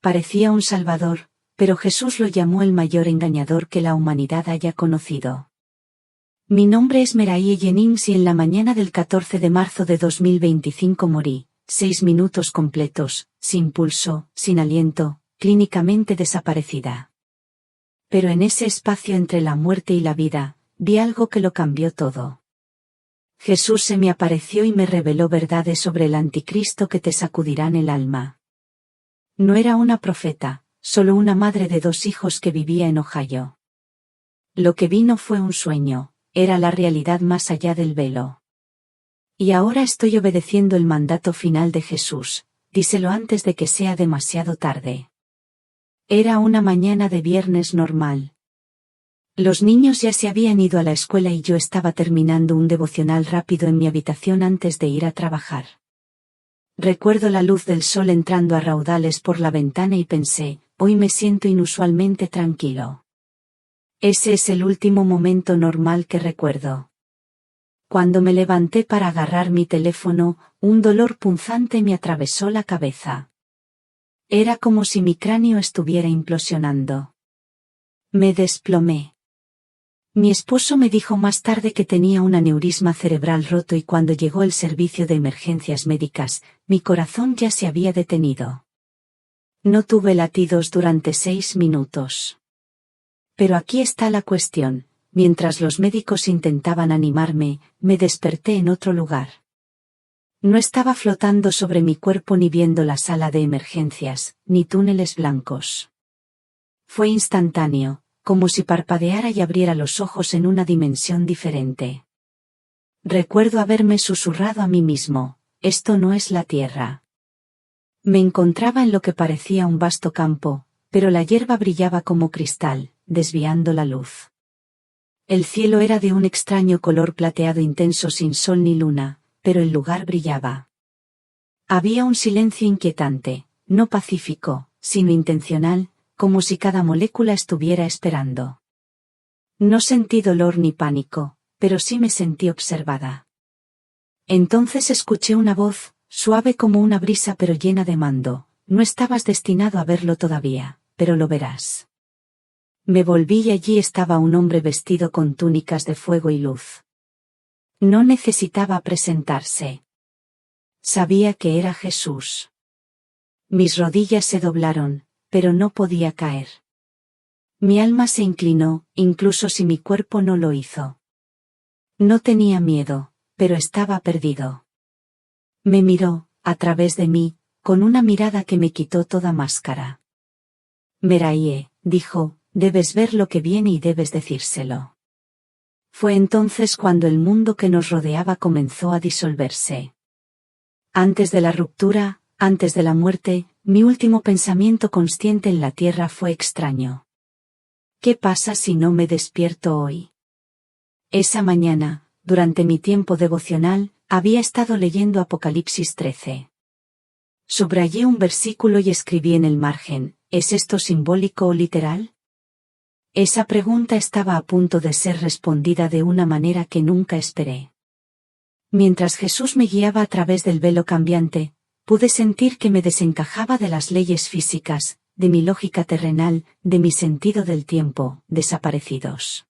Parecía un salvador, pero Jesús lo llamó el mayor engañador que la humanidad haya conocido. Mi nombre es Meraye Jennings y en la mañana del 14 de marzo de 2025 morí, 6 minutos completos, sin pulso, sin aliento, clínicamente desaparecida. Pero en ese espacio entre la muerte y la vida, vi algo que lo cambió todo. Jesús se me apareció y me reveló verdades sobre el anticristo que te sacudirán el alma. No era una profeta, solo una madre de 2 hijos que vivía en Ohio. Lo que vi no fue un sueño, era la realidad más allá del velo. Y ahora estoy obedeciendo el mandato final de Jesús, díselo antes de que sea demasiado tarde. Era una mañana de viernes normal. Los niños ya se habían ido a la escuela y yo estaba terminando un devocional rápido en mi habitación antes de ir a trabajar. Recuerdo la luz del sol entrando a raudales por la ventana y pensé, hoy me siento inusualmente tranquilo. Ese es el último momento normal que recuerdo. Cuando me levanté para agarrar mi teléfono, un dolor punzante me atravesó la cabeza. Era como si mi cráneo estuviera implosionando. Me desplomé. Mi esposo me dijo más tarde que tenía un aneurisma cerebral roto y cuando llegó el servicio de emergencias médicas, mi corazón ya se había detenido. No tuve latidos durante 6 minutos. Pero aquí está la cuestión, mientras los médicos intentaban animarme, me desperté en otro lugar. No estaba flotando sobre mi cuerpo ni viendo la sala de emergencias, ni túneles blancos. Fue instantáneo, como si parpadeara y abriera los ojos en una dimensión diferente. Recuerdo haberme susurrado a mí mismo, esto no es la tierra. Me encontraba en lo que parecía un vasto campo, pero la hierba brillaba como cristal, desviando la luz. El cielo era de un extraño color plateado intenso sin sol ni luna, pero el lugar brillaba. Había un silencio inquietante, no pacífico, sino intencional, como si cada molécula estuviera esperando. No sentí dolor ni pánico, pero sí me sentí observada. Entonces escuché una voz, suave como una brisa pero llena de mando, no estabas destinado a verlo todavía, pero lo verás. Me volví y allí estaba un hombre vestido con túnicas de fuego y luz. No necesitaba presentarse. Sabía que era Jesús. Mis rodillas se doblaron, pero no podía caer. Mi alma se inclinó, incluso si mi cuerpo no lo hizo. No tenía miedo, pero estaba perdido. Me miró, a través de mí, con una mirada que me quitó toda máscara. Meraye, dijo, debes ver lo que viene y debes decírselo. Fue entonces cuando el mundo que nos rodeaba comenzó a disolverse. Antes de la ruptura, antes de la muerte, mi último pensamiento consciente en la tierra fue extraño. ¿Qué pasa si no me despierto hoy? Esa mañana, durante mi tiempo devocional, había estado leyendo Apocalipsis 13. Subrayé un versículo y escribí en el margen, ¿es esto simbólico o literal? Esa pregunta estaba a punto de ser respondida de una manera que nunca esperé. Mientras Jesús me guiaba a través del velo cambiante, pude sentir que me desencajaba de las leyes físicas, de mi lógica terrenal, de mi sentido del tiempo, desaparecidos.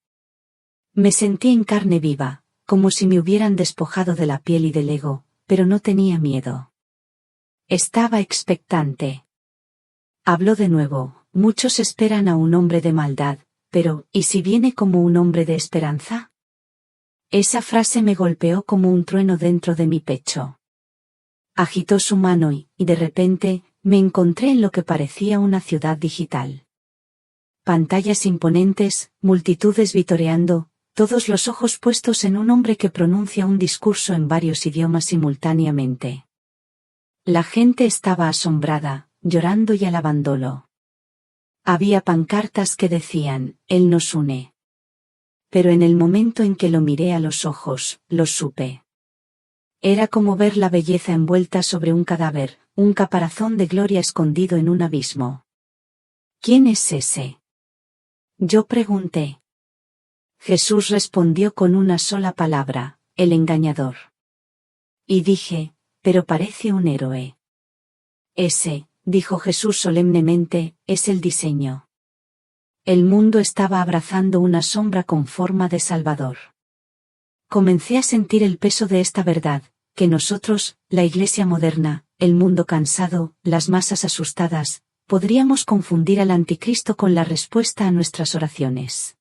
Me sentí en carne viva, como si me hubieran despojado de la piel y del ego, pero no tenía miedo. Estaba expectante. Habló de nuevo, muchos esperan a un hombre de maldad, pero, ¿y si viene como un hombre de esperanza? Esa frase me golpeó como un trueno dentro de mi pecho. Agitó su mano y, de repente, me encontré en lo que parecía una ciudad digital. Pantallas imponentes, multitudes vitoreando, todos los ojos puestos en un hombre que pronuncia un discurso en varios idiomas simultáneamente. La gente estaba asombrada, llorando y alabándolo. Había pancartas que decían, Él nos une. Pero en el momento en que lo miré a los ojos, lo supe. Era como ver la belleza envuelta sobre un cadáver, un caparazón de gloria escondido en un abismo. ¿Quién es ese? Yo pregunté. Jesús respondió con una sola palabra, el engañador. Y dije, pero parece un héroe. Ese, dijo Jesús solemnemente, es el diseño. El mundo estaba abrazando una sombra con forma de Salvador. Comencé a sentir el peso de esta verdad, que nosotros, la Iglesia moderna, el mundo cansado, las masas asustadas, podríamos confundir al anticristo con la respuesta a nuestras oraciones.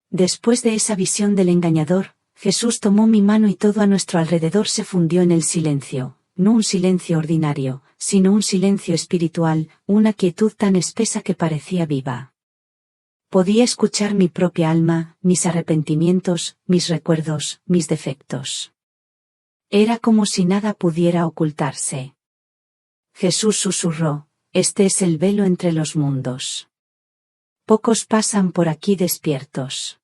Después de esa visión del engañador, Jesús tomó mi mano y todo a nuestro alrededor se fundió en el silencio, no un silencio ordinario, sino un silencio espiritual, una quietud tan espesa que parecía viva. Podía escuchar mi propia alma, mis arrepentimientos, mis recuerdos, mis defectos. Era como si nada pudiera ocultarse. Jesús susurró, este es el velo entre los mundos. Pocos pasan por aquí despiertos.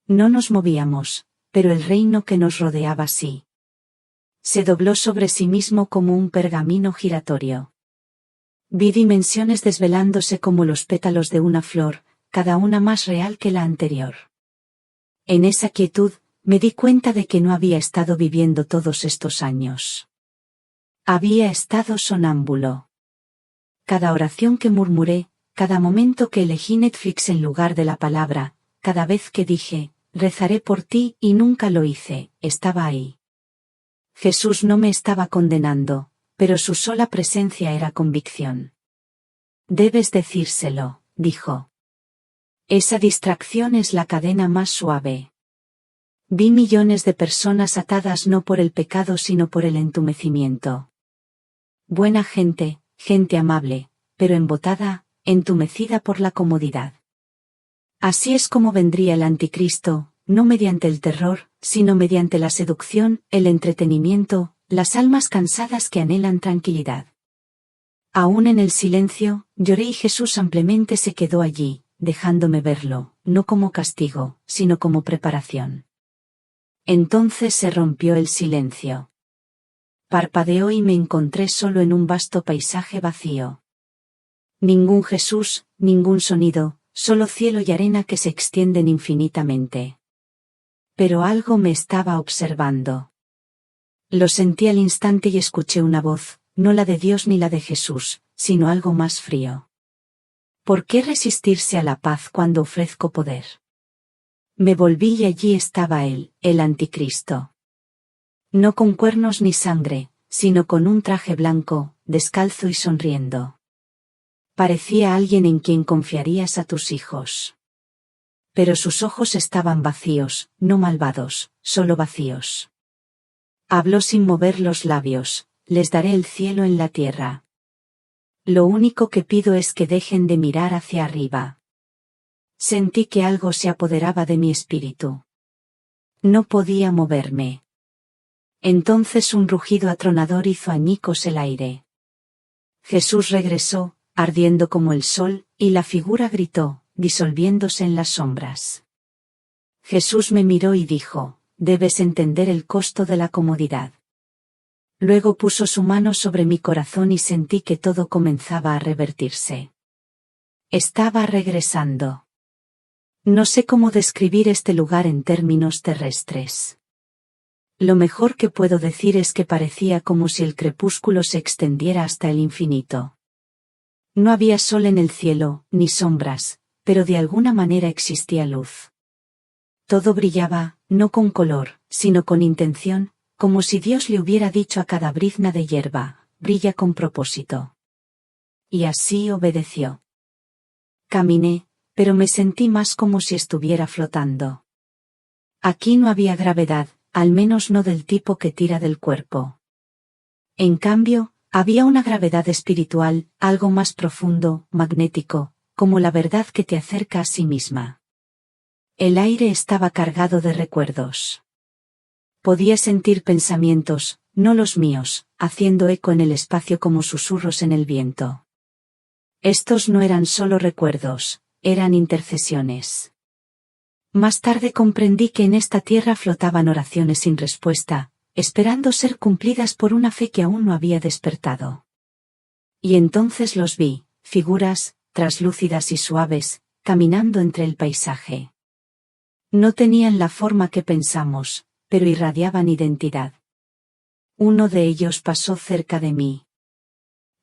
No nos movíamos, pero el reino que nos rodeaba sí. Se dobló sobre sí mismo como un pergamino giratorio. Vi dimensiones desvelándose como los pétalos de una flor, cada una más real que la anterior. En esa quietud, me di cuenta de que no había estado viviendo todos estos años. Había estado sonámbulo. Cada oración que murmuré, cada momento que elegí Netflix en lugar de la palabra, cada vez que dije, rezaré por ti y nunca lo hice, estaba ahí. Jesús no me estaba condenando, pero su sola presencia era convicción. Debes decírselo, dijo. Esa distracción es la cadena más suave. Vi millones de personas atadas no por el pecado sino por el entumecimiento. Buena gente, gente amable, pero embotada, entumecida por la comodidad. Así es como vendría el anticristo, no mediante el terror, sino mediante la seducción, el entretenimiento, las almas cansadas que anhelan tranquilidad. Aún en el silencio, lloré y Jesús ampliamente se quedó allí, dejándome verlo, no como castigo, sino como preparación. Entonces se rompió el silencio. Parpadeó y me encontré solo en un vasto paisaje vacío. Ningún Jesús, ningún sonido, solo cielo y arena que se extienden infinitamente. Pero algo me estaba observando. Lo sentí al instante y escuché una voz, no la de Dios ni la de Jesús, sino algo más frío. ¿Por qué resistirse a la paz cuando ofrezco poder? Me volví y allí estaba él, el anticristo. No con cuernos ni sangre, sino con un traje blanco, descalzo y sonriendo. Parecía alguien en quien confiarías a tus hijos. Pero sus ojos estaban vacíos, no malvados, solo vacíos. Habló sin mover los labios, les daré el cielo en la tierra. Lo único que pido es que dejen de mirar hacia arriba. Sentí que algo se apoderaba de mi espíritu. No podía moverme. Entonces un rugido atronador hizo añicos el aire. Jesús regresó, ardiendo como el sol, y la figura gritó, disolviéndose en las sombras. Jesús me miró y dijo, debes entender el costo de la comodidad. Luego puso su mano sobre mi corazón y sentí que todo comenzaba a revertirse. Estaba regresando. No sé cómo describir este lugar en términos terrestres. Lo mejor que puedo decir es que parecía como si el crepúsculo se extendiera hasta el infinito. No había sol en el cielo, ni sombras, pero de alguna manera existía luz. Todo brillaba, no con color, sino con intención, como si Dios le hubiera dicho a cada brizna de hierba, brilla con propósito. Y así obedeció. Caminé, pero me sentí más como si estuviera flotando. Aquí no había gravedad, al menos no del tipo que tira del cuerpo. En cambio, había una gravedad espiritual, algo más profundo, magnético, como la verdad que te acerca a sí misma. El aire estaba cargado de recuerdos. Podía sentir pensamientos, no los míos, haciendo eco en el espacio como susurros en el viento. Estos no eran solo recuerdos, eran intercesiones. Más tarde comprendí que en esta tierra flotaban oraciones sin respuesta, esperando ser cumplidas por una fe que aún no había despertado. Y entonces los vi, figuras, traslúcidas y suaves, caminando entre el paisaje. No tenían la forma que pensamos, pero irradiaban identidad. Uno de ellos pasó cerca de mí.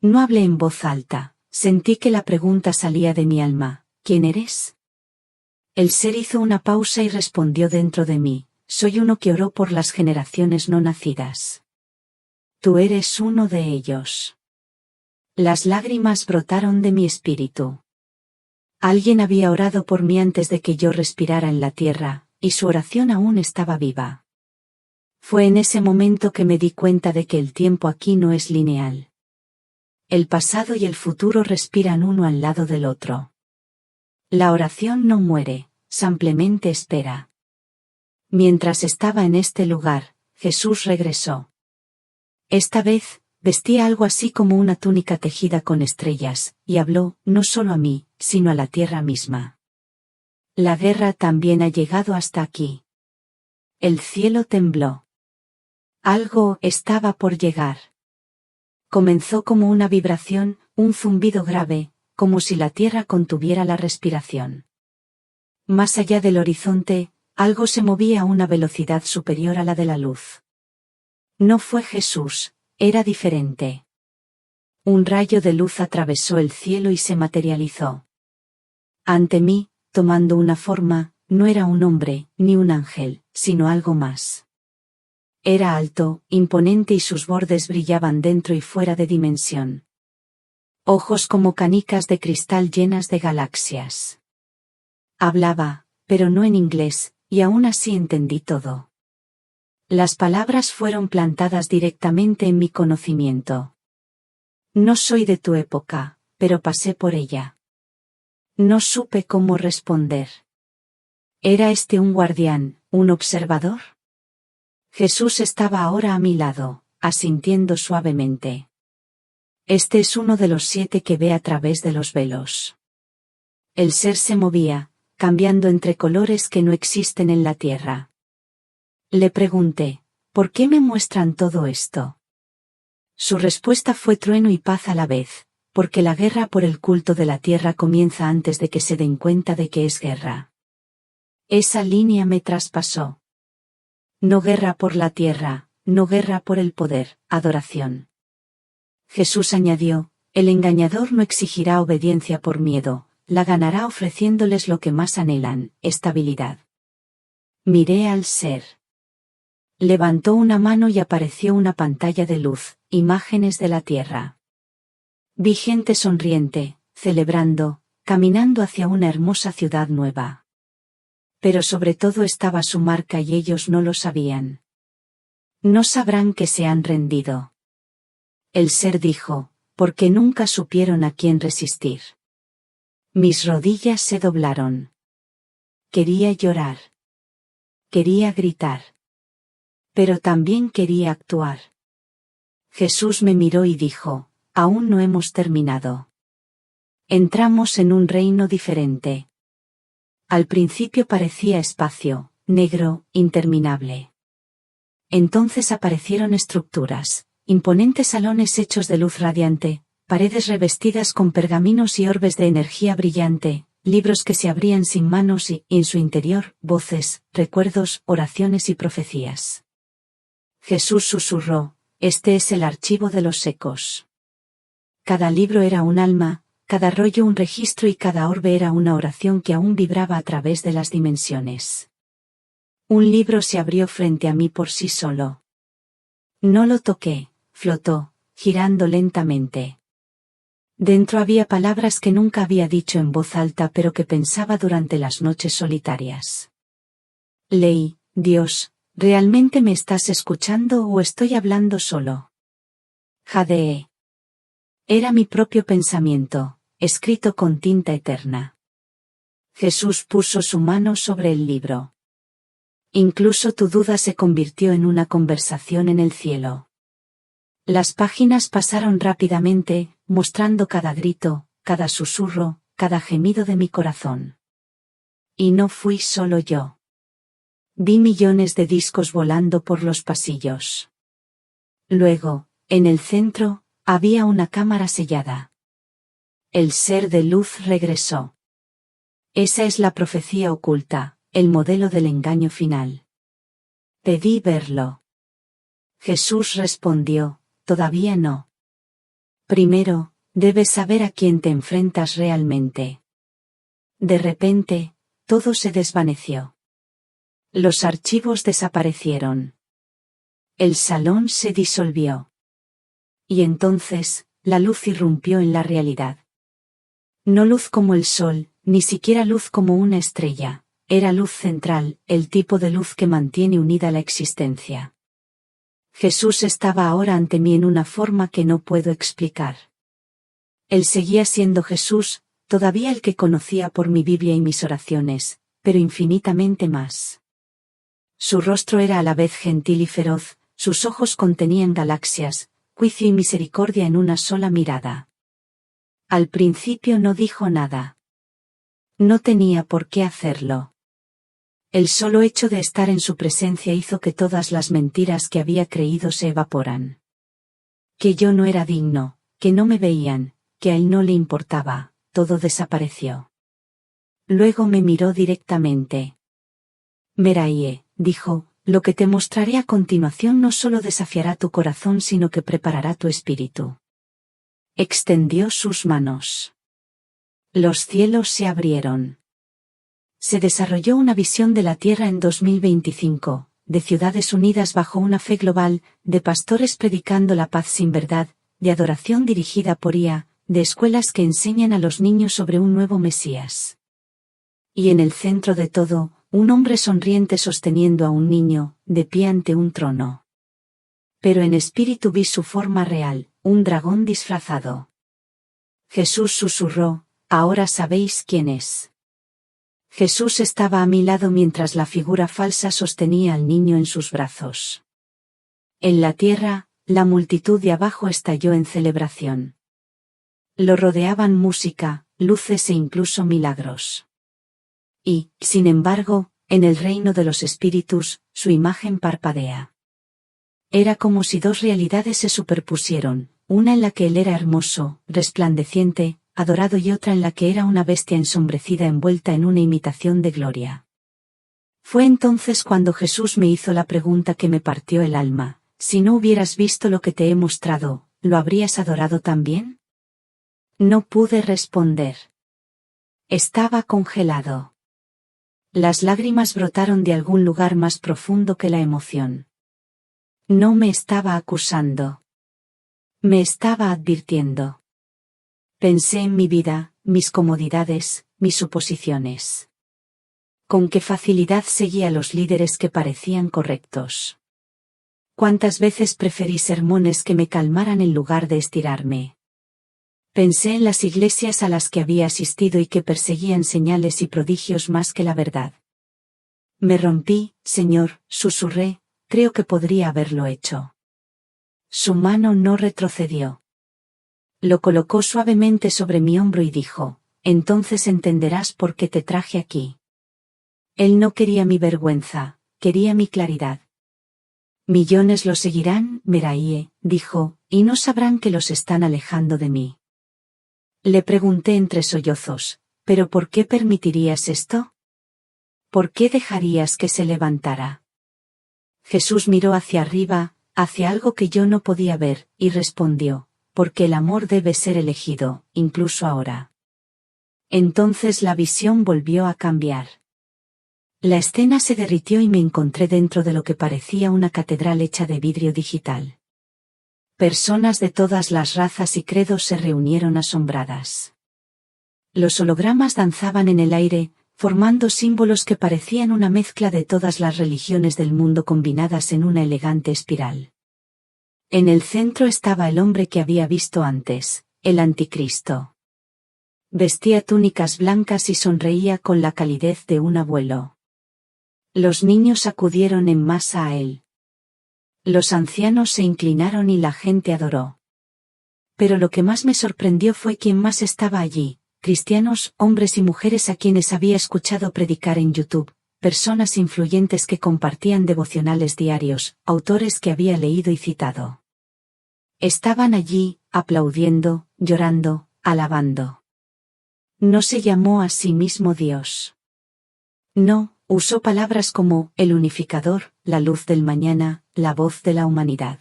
No hablé en voz alta, sentí que la pregunta salía de mi alma, ¿quién eres? El ser hizo una pausa y respondió dentro de mí, soy uno que oró por las generaciones no nacidas. Tú eres uno de ellos. Las lágrimas brotaron de mi espíritu. Alguien había orado por mí antes de que yo respirara en la tierra, y su oración aún estaba viva. Fue en ese momento que me di cuenta de que el tiempo aquí no es lineal. El pasado y el futuro respiran uno al lado del otro. La oración no muere, simplemente espera. Mientras estaba en este lugar, Jesús regresó. Esta vez, vestía algo así como una túnica tejida con estrellas, y habló, no solo a mí, sino a la tierra misma. La guerra también ha llegado hasta aquí. El cielo tembló. Algo estaba por llegar. Comenzó como una vibración, un zumbido grave, como si la tierra contuviera la respiración. Más allá del horizonte, algo se movía a una velocidad superior a la de la luz. No fue Jesús, era diferente. Un rayo de luz atravesó el cielo y se materializó. Ante mí, tomando una forma, no era un hombre, ni un ángel, sino algo más. Era alto, imponente y sus bordes brillaban dentro y fuera de dimensión. Ojos como canicas de cristal llenas de galaxias. Hablaba, pero no en inglés, y aún así entendí todo. Las palabras fueron plantadas directamente en mi conocimiento. No soy de tu época, pero pasé por ella. No supe cómo responder. ¿Era este un guardián, un observador? Jesús estaba ahora a mi lado, asintiendo suavemente. Este es uno de los 7 que ve a través de los velos. El ser se movía, cambiando entre colores que no existen en la tierra. Le pregunté, ¿por qué me muestran todo esto? Su respuesta fue trueno y paz a la vez, porque la guerra por el culto de la tierra comienza antes de que se den cuenta de que es guerra. Esa línea me traspasó. No guerra por la tierra, no guerra por el poder, adoración. Jesús añadió, el engañador no exigirá obediencia por miedo, la ganará ofreciéndoles lo que más anhelan, estabilidad. Miré al ser. Levantó una mano y apareció una pantalla de luz, imágenes de la tierra. Vi gente sonriente, celebrando, caminando hacia una hermosa ciudad nueva. Pero sobre todo estaba su marca y ellos no lo sabían. No sabrán que se han rendido. El ser dijo, porque nunca supieron a quién resistir. Mis rodillas se doblaron. Quería llorar. Quería gritar. Pero también quería actuar. Jesús me miró y dijo, aún no hemos terminado. Entramos en un reino diferente. Al principio parecía espacio, negro, interminable. Entonces aparecieron estructuras, imponentes salones hechos de luz radiante, paredes revestidas con pergaminos y orbes de energía brillante, libros que se abrían sin manos y, en su interior, voces, recuerdos, oraciones y profecías. Jesús susurró, este es el archivo de los ecos. Cada libro era un alma, cada rollo un registro y cada orbe era una oración que aún vibraba a través de las dimensiones. Un libro se abrió frente a mí por sí solo. No lo toqué, flotó, girando lentamente. Dentro había palabras que nunca había dicho en voz alta pero que pensaba durante las noches solitarias. Leí, Dios, ¿realmente me estás escuchando o estoy hablando solo? Jadeé. Era mi propio pensamiento, escrito con tinta eterna. Jesús puso su mano sobre el libro. Incluso tu duda se convirtió en una conversación en el cielo. Las páginas pasaron rápidamente, mostrando cada grito, cada susurro, cada gemido de mi corazón. Y no fui solo yo. Vi millones de discos volando por los pasillos. Luego, en el centro, había una cámara sellada. El ser de luz regresó. Esa es la profecía oculta, el modelo del engaño final. Pedí verlo. Jesús respondió, todavía no. Primero, debes saber a quién te enfrentas realmente. De repente, todo se desvaneció. Los archivos desaparecieron. El salón se disolvió. Y entonces, la luz irrumpió en la realidad. No luz como el sol, ni siquiera luz como una estrella, era luz central, el tipo de luz que mantiene unida la existencia. Jesús estaba ahora ante mí en una forma que no puedo explicar. Él seguía siendo Jesús, todavía el que conocía por mi Biblia y mis oraciones, pero infinitamente más. Su rostro era a la vez gentil y feroz, sus ojos contenían galaxias, juicio y misericordia en una sola mirada. Al principio no dijo nada. No tenía por qué hacerlo. El solo hecho de estar en su presencia hizo que todas las mentiras que había creído se evaporan. Que yo no era digno, que no me veían, que a él no le importaba, todo desapareció. Luego me miró directamente. Meraie, dijo, lo que te mostraré a continuación no solo desafiará tu corazón sino que preparará tu espíritu. Extendió sus manos. Los cielos se abrieron. Se desarrolló una visión de la Tierra en 2025, de ciudades unidas bajo una fe global, de pastores predicando la paz sin verdad, de adoración dirigida por IA, de escuelas que enseñan a los niños sobre un nuevo Mesías. Y en el centro de todo, un hombre sonriente sosteniendo a un niño, de pie ante un trono. Pero en espíritu vi su forma real, un dragón disfrazado. Jesús susurró, ahora sabéis quién es. Jesús estaba a mi lado mientras la figura falsa sostenía al niño en sus brazos. En la tierra, la multitud de abajo estalló en celebración. Lo rodeaban música, luces e incluso milagros. Y, sin embargo, en el reino de los espíritus, su imagen parpadea. Era como si dos realidades se superpusieron, una en la que él era hermoso, resplandeciente, adorado y otra en la que era una bestia ensombrecida envuelta en una imitación de gloria. Fue entonces cuando Jesús me hizo la pregunta que me partió el alma, si no hubieras visto lo que te he mostrado, ¿lo habrías adorado también? No pude responder. Estaba congelado. Las lágrimas brotaron de algún lugar más profundo que la emoción. No me estaba acusando. Me estaba advirtiendo. Pensé en mi vida, mis comodidades, mis suposiciones. Con qué facilidad seguía a los líderes que parecían correctos. Cuántas veces preferí sermones que me calmaran en lugar de estirarme. Pensé en las iglesias a las que había asistido y que perseguían señales y prodigios más que la verdad. Me rompí, Señor, susurré, creo que podría haberlo hecho. Su mano no retrocedió. Lo colocó suavemente sobre mi hombro y dijo, entonces entenderás por qué te traje aquí. Él no quería mi vergüenza, quería mi claridad. Millones lo seguirán, Meraie, dijo, y no sabrán que los están alejando de mí. Le pregunté entre sollozos, ¿pero por qué permitirías esto? ¿Por qué dejarías que se levantara? Jesús miró hacia arriba, hacia algo que yo no podía ver, y respondió, porque el amor debe ser elegido, incluso ahora. Entonces la visión volvió a cambiar. La escena se derritió y me encontré dentro de lo que parecía una catedral hecha de vidrio digital. Personas de todas las razas y credos se reunieron asombradas. Los hologramas danzaban en el aire, formando símbolos que parecían una mezcla de todas las religiones del mundo combinadas en una elegante espiral. En el centro estaba el hombre que había visto antes, el anticristo. Vestía túnicas blancas y sonreía con la calidez de un abuelo. Los niños acudieron en masa a él. Los ancianos se inclinaron y la gente adoró. Pero lo que más me sorprendió fue quién más estaba allí, cristianos, hombres y mujeres a quienes había escuchado predicar en YouTube, personas influyentes que compartían devocionales diarios, autores que había leído y citado. Estaban allí, aplaudiendo, llorando, alabando. No se llamó a sí mismo Dios. No, usó palabras como, el unificador, la luz del mañana, la voz de la humanidad.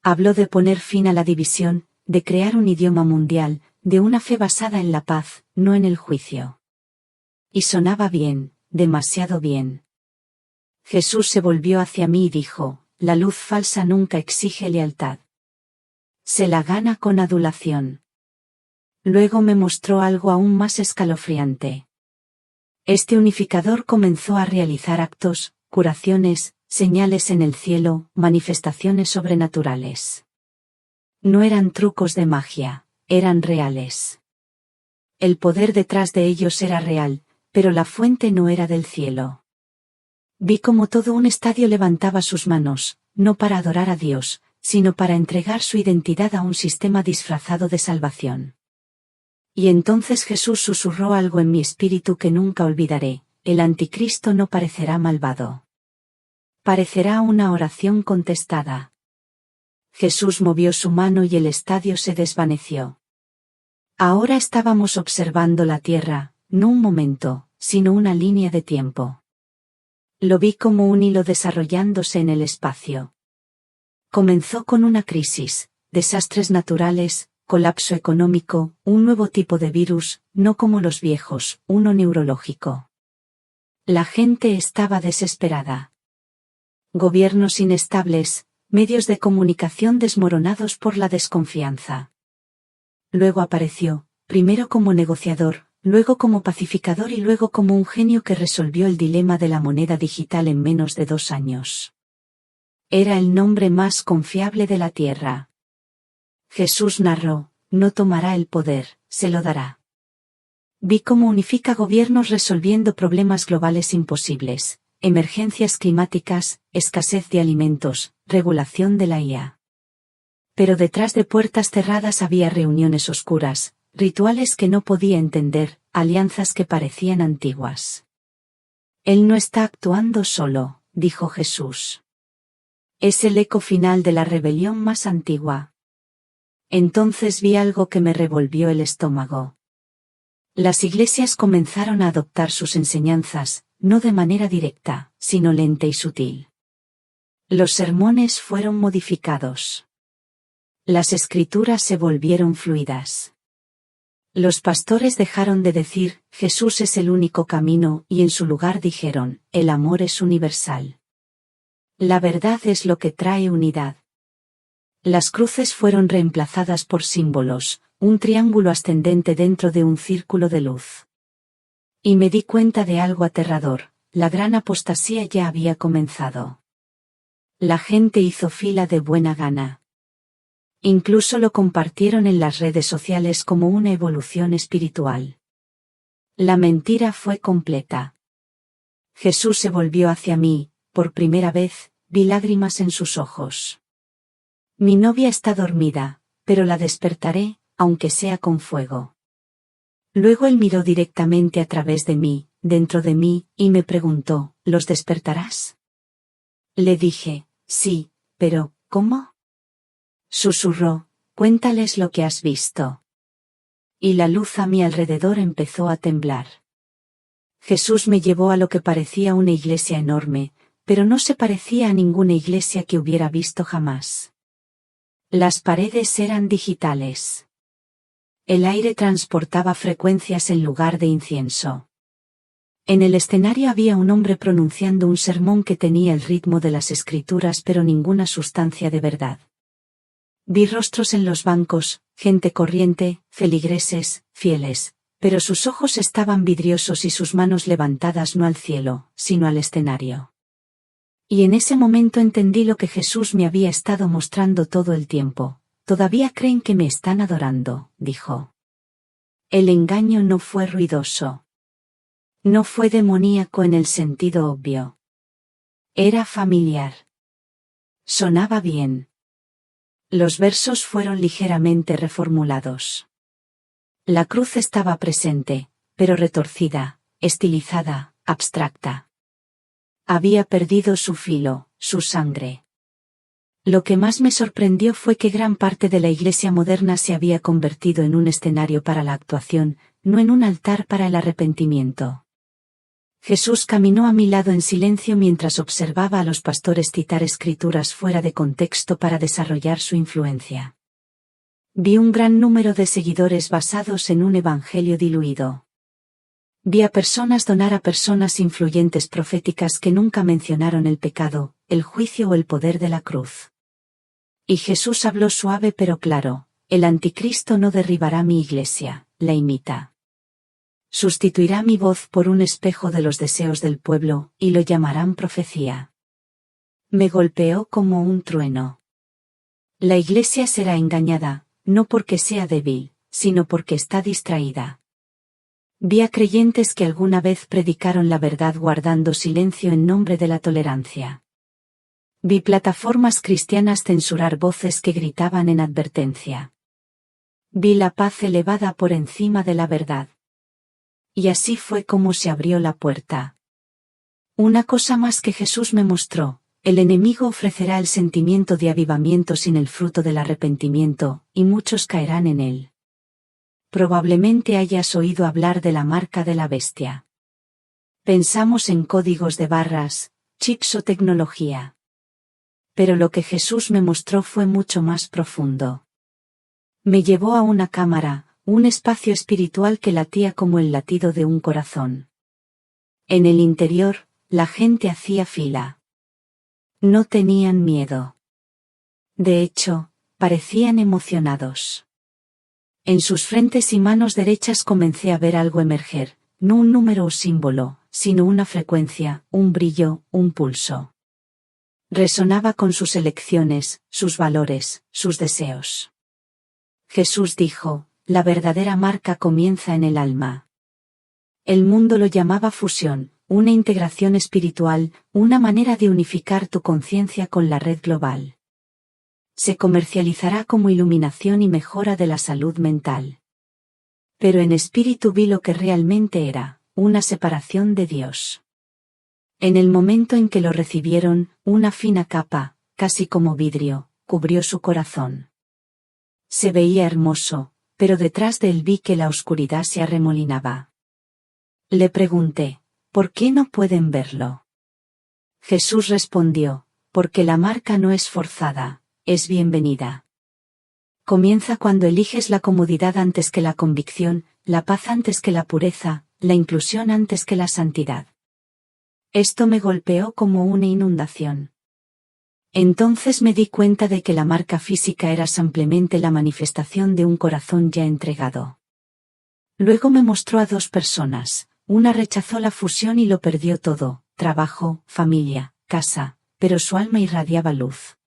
Habló de poner fin a la división, de crear un idioma mundial, de una fe basada en la paz, no en el juicio. Y sonaba bien, demasiado bien. Jesús se volvió hacia mí y dijo, la luz falsa nunca exige lealtad. Se la gana con adulación. Luego me mostró algo aún más escalofriante. Este unificador comenzó a realizar actos, curaciones, señales en el cielo, manifestaciones sobrenaturales. No eran trucos de magia, eran reales. El poder detrás de ellos era real, pero la fuente no era del cielo. Vi como todo un estadio levantaba sus manos, no para adorar a Dios, sino para entregar su identidad a un sistema disfrazado de salvación. Y entonces Jesús susurró algo en mi espíritu que nunca olvidaré, el anticristo no parecerá malvado. Parecerá una oración contestada. Jesús movió su mano y el estadio se desvaneció. Ahora estábamos observando la tierra, no un momento, sino una línea de tiempo. Lo vi como un hilo desarrollándose en el espacio. Comenzó con una crisis, desastres naturales, colapso económico, un nuevo tipo de virus, no como los viejos, uno neurológico. La gente estaba desesperada. Gobiernos inestables, medios de comunicación desmoronados por la desconfianza. Luego apareció, primero como negociador, luego como pacificador y luego como un genio que resolvió el dilema de la moneda digital en menos de 2 años. Era el nombre más confiable de la tierra. Jesús narró, no tomará el poder, se lo dará. Vi cómo unifica gobiernos resolviendo problemas globales imposibles, emergencias climáticas, escasez de alimentos, regulación de la IA. Pero detrás de puertas cerradas había reuniones oscuras, rituales que no podía entender, alianzas que parecían antiguas. Él no está actuando solo, dijo Jesús. Es el eco final de la rebelión más antigua. Entonces vi algo que me revolvió el estómago. Las iglesias comenzaron a adoptar sus enseñanzas, no de manera directa, sino lenta y sutil. Los sermones fueron modificados. Las escrituras se volvieron fluidas. Los pastores dejaron de decir, Jesús es el único camino, y en su lugar dijeron, el amor es universal. La verdad es lo que trae unidad. Las cruces fueron reemplazadas por símbolos, un triángulo ascendente dentro de un círculo de luz. Y me di cuenta de algo aterrador, la gran apostasía ya había comenzado. La gente hizo fila de buena gana. Incluso lo compartieron en las redes sociales como una evolución espiritual. La mentira fue completa. Jesús se volvió hacia mí, por primera vez, vi lágrimas en sus ojos. Mi novia está dormida, pero la despertaré, aunque sea con fuego. Luego él miró directamente a través de mí, dentro de mí, y me preguntó, ¿los despertarás? Le dije, sí, pero, ¿cómo? Susurró, cuéntales lo que has visto. Y la luz a mi alrededor empezó a temblar. Jesús me llevó a lo que parecía una iglesia enorme, pero no se parecía a ninguna iglesia que hubiera visto jamás. Las paredes eran digitales. El aire transportaba frecuencias en lugar de incienso. En el escenario había un hombre pronunciando un sermón que tenía el ritmo de las escrituras pero ninguna sustancia de verdad. Vi rostros en los bancos, gente corriente, feligreses, fieles, pero sus ojos estaban vidriosos y sus manos levantadas no al cielo, sino al escenario. Y en ese momento entendí lo que Jesús me había estado mostrando todo el tiempo. Todavía creen que me están adorando, dijo. El engaño no fue ruidoso. No fue demoníaco en el sentido obvio. Era familiar. Sonaba bien. Los versos fueron ligeramente reformulados. La cruz estaba presente, pero retorcida, estilizada, abstracta. Había perdido su filo, su sangre. Lo que más me sorprendió fue que gran parte de la iglesia moderna se había convertido en un escenario para la actuación, no en un altar para el arrepentimiento. Jesús caminó a mi lado en silencio mientras observaba a los pastores citar escrituras fuera de contexto para desarrollar su influencia. Vi un gran número de seguidores basados en un evangelio diluido. Vi a personas donar a personas influyentes proféticas que nunca mencionaron el pecado, el juicio o el poder de la cruz. Y Jesús habló suave pero claro: el anticristo no derribará mi iglesia, la imita. Sustituirá mi voz por un espejo de los deseos del pueblo, y lo llamarán profecía. Me golpeó como un trueno. La iglesia será engañada, no porque sea débil, sino porque está distraída. Vi a creyentes que alguna vez predicaron la verdad guardando silencio en nombre de la tolerancia. Vi plataformas cristianas censurar voces que gritaban en advertencia. Vi la paz elevada por encima de la verdad. Y así fue como se abrió la puerta. Una cosa más que Jesús me mostró: el enemigo ofrecerá el sentimiento de avivamiento sin el fruto del arrepentimiento, y muchos caerán en él. Probablemente hayas oído hablar de la marca de la bestia. Pensamos en códigos de barras, chips o tecnología. Pero lo que Jesús me mostró fue mucho más profundo. Me llevó a una cámara, un espacio espiritual que latía como el latido de un corazón. En el interior, la gente hacía fila. No tenían miedo. De hecho, parecían emocionados. En sus frentes y manos derechas comencé a ver algo emerger, no un número o símbolo, sino una frecuencia, un brillo, un pulso. Resonaba con sus elecciones, sus valores, sus deseos. Jesús dijo: la verdadera marca comienza en el alma. El mundo lo llamaba fusión, una integración espiritual, una manera de unificar tu conciencia con la red global. Se comercializará como iluminación y mejora de la salud mental. Pero en espíritu vi lo que realmente era: una separación de Dios. En el momento en que lo recibieron, una fina capa, casi como vidrio, cubrió su corazón. Se veía hermoso, pero detrás de él vi que la oscuridad se arremolinaba. Le pregunté: ¿por qué no pueden verlo? Jesús respondió: porque la marca no es forzada, es bienvenida. Comienza cuando eliges la comodidad antes que la convicción, la paz antes que la pureza, la inclusión antes que la santidad. Esto me golpeó como una inundación. Entonces me di cuenta de que la marca física era simplemente la manifestación de un corazón ya entregado. Luego me mostró a dos personas: una rechazó la fusión y lo perdió todo: trabajo, familia, casa, pero su alma irradiaba luz.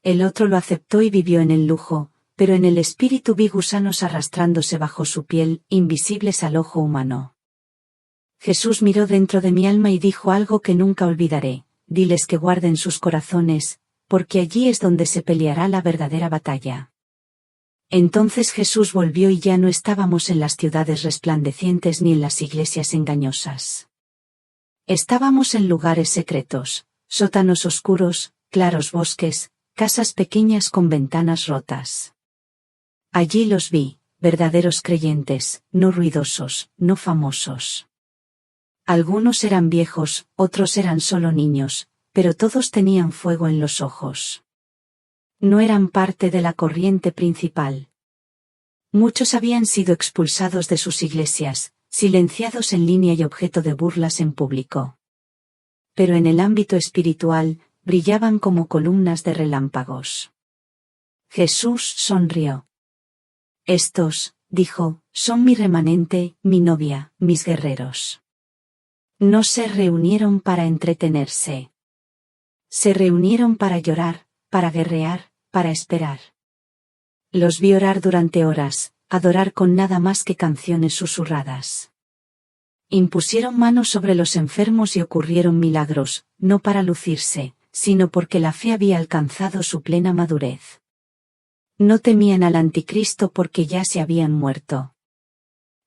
El otro lo aceptó y vivió en el lujo, pero en el espíritu vi gusanos arrastrándose bajo su piel, invisibles al ojo humano. Jesús miró dentro de mi alma y dijo algo que nunca olvidaré: diles que guarden sus corazones, porque allí es donde se peleará la verdadera batalla. Entonces Jesús volvió y ya no estábamos en las ciudades resplandecientes ni en las iglesias engañosas. Estábamos en lugares secretos, sótanos oscuros, claros bosques, casas pequeñas con ventanas rotas. Allí los vi, verdaderos creyentes, no ruidosos, no famosos. Algunos eran viejos, otros eran solo niños, pero todos tenían fuego en los ojos. No eran parte de la corriente principal. Muchos habían sido expulsados de sus iglesias, silenciados en línea y objeto de burlas en público. Pero en el ámbito espiritual, brillaban como columnas de relámpagos. Jesús sonrió. Estos, dijo, son mi remanente, mi novia, mis guerreros. No se reunieron para entretenerse. Se reunieron para llorar, para guerrear, para esperar. Los vi orar durante horas, adorar con nada más que canciones susurradas. Impusieron manos sobre los enfermos y ocurrieron milagros, no para lucirse, sino porque la fe había alcanzado su plena madurez. No temían al anticristo porque ya se habían muerto.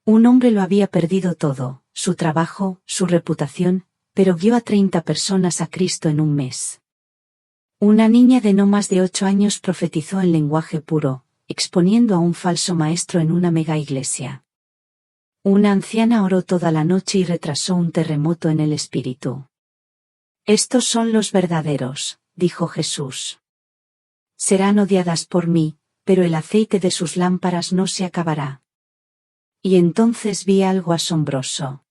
Un hombre lo había perdido todo, su trabajo, su reputación, pero guió a 30 personas a Cristo en un mes. Una niña de no más de 8 años profetizó en lenguaje puro, exponiendo a un falso maestro en una mega iglesia. Una anciana oró toda la noche y retrasó un terremoto en el espíritu. Estos son los verdaderos, dijo Jesús. Serán odiadas por mí, pero el aceite de sus lámparas no se acabará. Y entonces vi algo asombroso.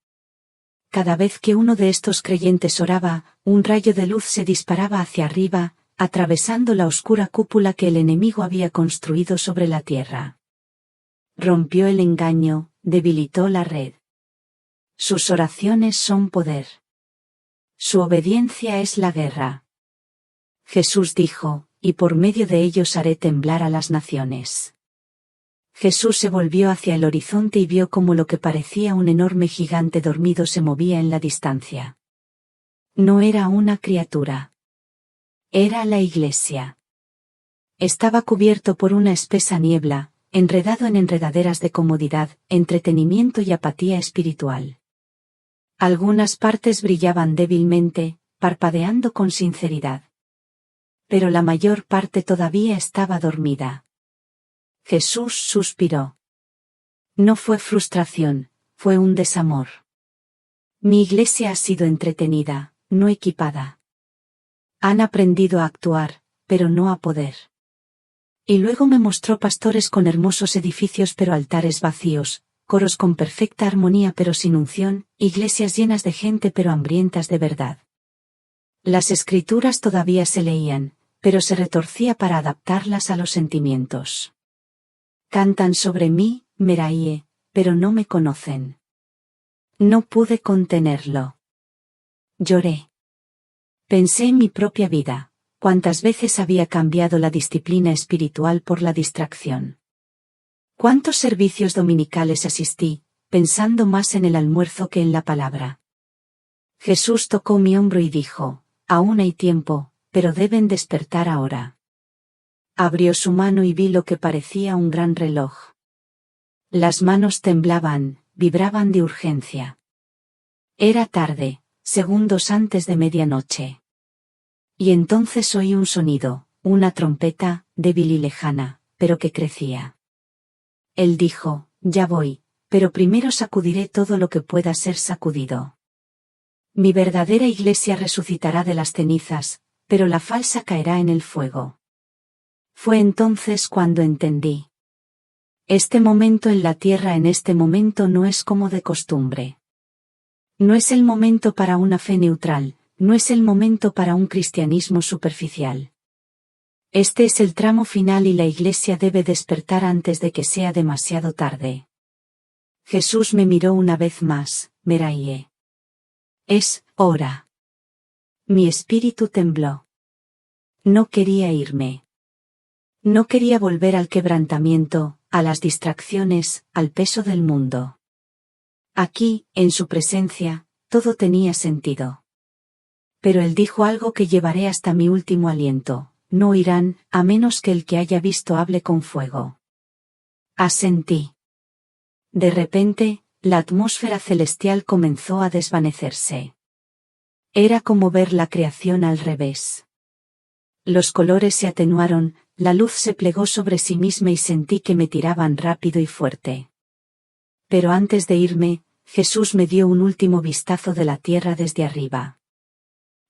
Cada vez que uno de estos creyentes oraba, un rayo de luz se disparaba hacia arriba, atravesando la oscura cúpula que el enemigo había construido sobre la tierra. Rompió el engaño, debilitó la red. Sus oraciones son poder. Su obediencia es la guerra. Jesús dijo, y por medio de ellos haré temblar a las naciones. Jesús se volvió hacia el horizonte y vio cómo lo que parecía un enorme gigante dormido se movía en la distancia. No era una criatura. Era la Iglesia. Estaba cubierto por una espesa niebla, enredado en enredaderas de comodidad, entretenimiento y apatía espiritual. Algunas partes brillaban débilmente, parpadeando con sinceridad. Pero la mayor parte todavía estaba dormida. Jesús suspiró. No fue frustración, fue un desamor. Mi Iglesia ha sido entretenida, no equipada. Han aprendido a actuar, pero no a poder. Y luego me mostró pastores con hermosos edificios pero altares vacíos, coros con perfecta armonía pero sin unción, iglesias llenas de gente pero hambrientas de verdad. Las escrituras todavía se leían, pero se retorcía para adaptarlas a los sentimientos. Cantan sobre mí, Meraíe, pero no me conocen. No pude contenerlo. Lloré. Pensé en mi propia vida, cuántas veces había cambiado la disciplina espiritual por la distracción. Cuántos servicios dominicales asistí, pensando más en el almuerzo que en la palabra. Jesús tocó mi hombro y dijo, aún hay tiempo, pero deben despertar ahora. Abrió su mano y vi lo que parecía un gran reloj. Las manos temblaban, vibraban de urgencia. Era tarde, segundos antes de medianoche. Y entonces oí un sonido, una trompeta, débil y lejana, pero que crecía. Él dijo, ya voy, pero primero sacudiré todo lo que pueda ser sacudido. Mi verdadera Iglesia resucitará de las cenizas, pero la falsa caerá en el fuego. Fue entonces cuando entendí. Este momento en la tierra en este momento no es como de costumbre. No es el momento para una fe neutral, no es el momento para un cristianismo superficial. Este es el tramo final y la Iglesia debe despertar antes de que sea demasiado tarde. Jesús me miró una vez más, Meraíe. Es hora. Mi espíritu tembló. No quería irme. No quería volver al quebrantamiento, a las distracciones, al peso del mundo. Aquí, en su presencia, todo tenía sentido. Pero él dijo algo que llevaré hasta mi último aliento, no irán, a menos que el que haya visto hable con fuego. Asentí. De repente, la atmósfera celestial comenzó a desvanecerse. Era como ver la creación al revés. Los colores se atenuaron, la luz se plegó sobre sí misma y sentí que me tiraban rápido y fuerte. Pero antes de irme, Jesús me dio un último vistazo de la tierra desde arriba.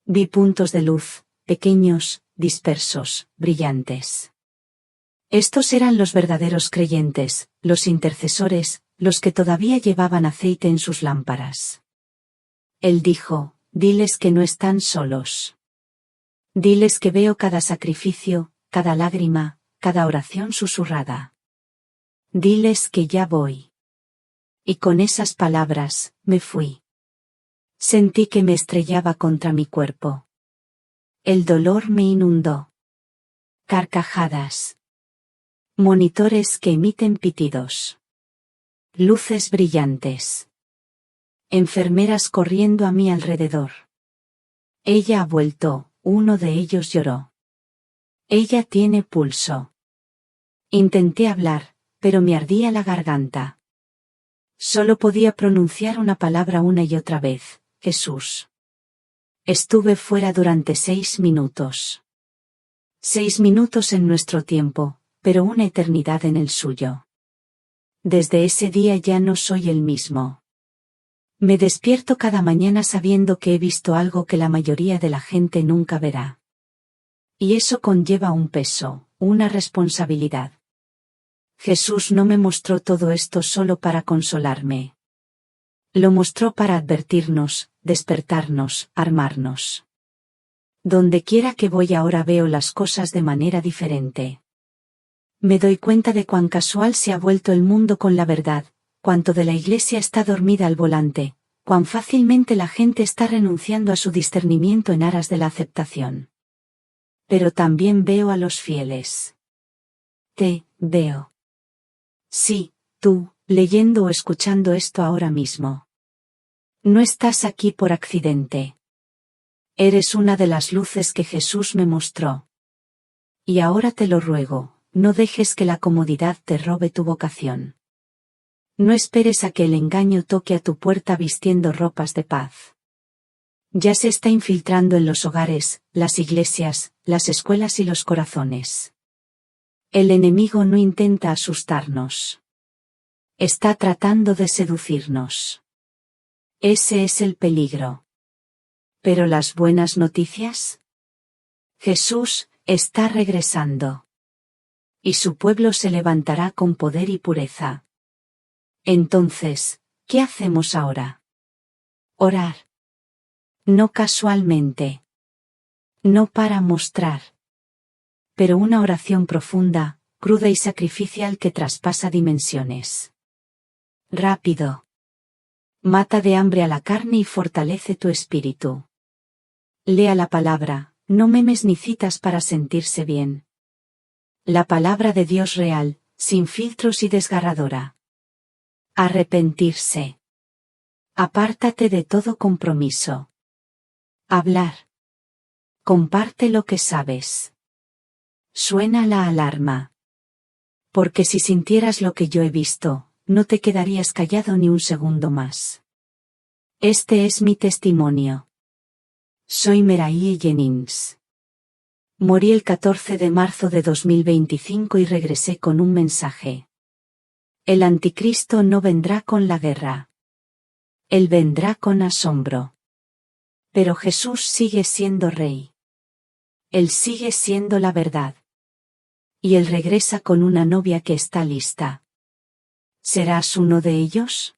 Vi puntos de luz, pequeños, dispersos, brillantes. Estos eran los verdaderos creyentes, los intercesores, los que todavía llevaban aceite en sus lámparas. Él dijo, diles que no están solos. Diles que veo cada sacrificio, cada lágrima, cada oración susurrada. Diles que ya voy. Y con esas palabras, me fui. Sentí que me estrellaba contra mi cuerpo. El dolor me inundó. Carcajadas. Monitores que emiten pitidos. Luces brillantes. Enfermeras corriendo a mi alrededor. Ella ha vuelto, uno de ellos lloró. Ella tiene pulso. Intenté hablar, pero me ardía la garganta. Solo podía pronunciar una palabra una y otra vez, Jesús. Estuve fuera durante 6 minutos. 6 minutos en nuestro tiempo, pero una eternidad en el suyo. Desde ese día ya no soy el mismo. Me despierto cada mañana sabiendo que he visto algo que la mayoría de la gente nunca verá. Y eso conlleva un peso, una responsabilidad. Jesús no me mostró todo esto solo para consolarme. Lo mostró para advertirnos, despertarnos, armarnos. Donde quiera que voy ahora veo las cosas de manera diferente. Me doy cuenta de cuán casual se ha vuelto el mundo con la verdad, cuánto de la Iglesia está dormida al volante, cuán fácilmente la gente está renunciando a su discernimiento en aras de la aceptación. Pero también veo a los fieles. Te veo. Sí, tú, leyendo o escuchando esto ahora mismo. No estás aquí por accidente. Eres una de las luces que Jesús me mostró. Y ahora te lo ruego, no dejes que la comodidad te robe tu vocación. No esperes a que el engaño toque a tu puerta vistiendo ropas de paz. Ya se está infiltrando en los hogares, las iglesias, las escuelas y los corazones. El enemigo no intenta asustarnos. Está tratando de seducirnos. Ese es el peligro. ¿Pero las buenas noticias? Jesús está regresando. Y su pueblo se levantará con poder y pureza. Entonces, ¿qué hacemos ahora? Orar. No casualmente. No para mostrar. Pero una oración profunda, cruda y sacrificial que traspasa dimensiones. Rápido. Mata de hambre a la carne y fortalece tu espíritu. Lea la palabra, no memes ni citas para sentirse bien. La palabra de Dios real, sin filtros y desgarradora. Arrepentirse. Apártate de todo compromiso. Hablar. Comparte lo que sabes. Suena la alarma. Porque si sintieras lo que yo he visto, no te quedarías callado ni un segundo más. Este es mi testimonio. Soy Meraí Jennings. Morí el 14 de marzo de 2025 y regresé con un mensaje. El anticristo no vendrá con la guerra. Él vendrá con asombro. Pero Jesús sigue siendo rey. Él sigue siendo la verdad. Y él regresa con una novia que está lista. ¿Serás uno de ellos?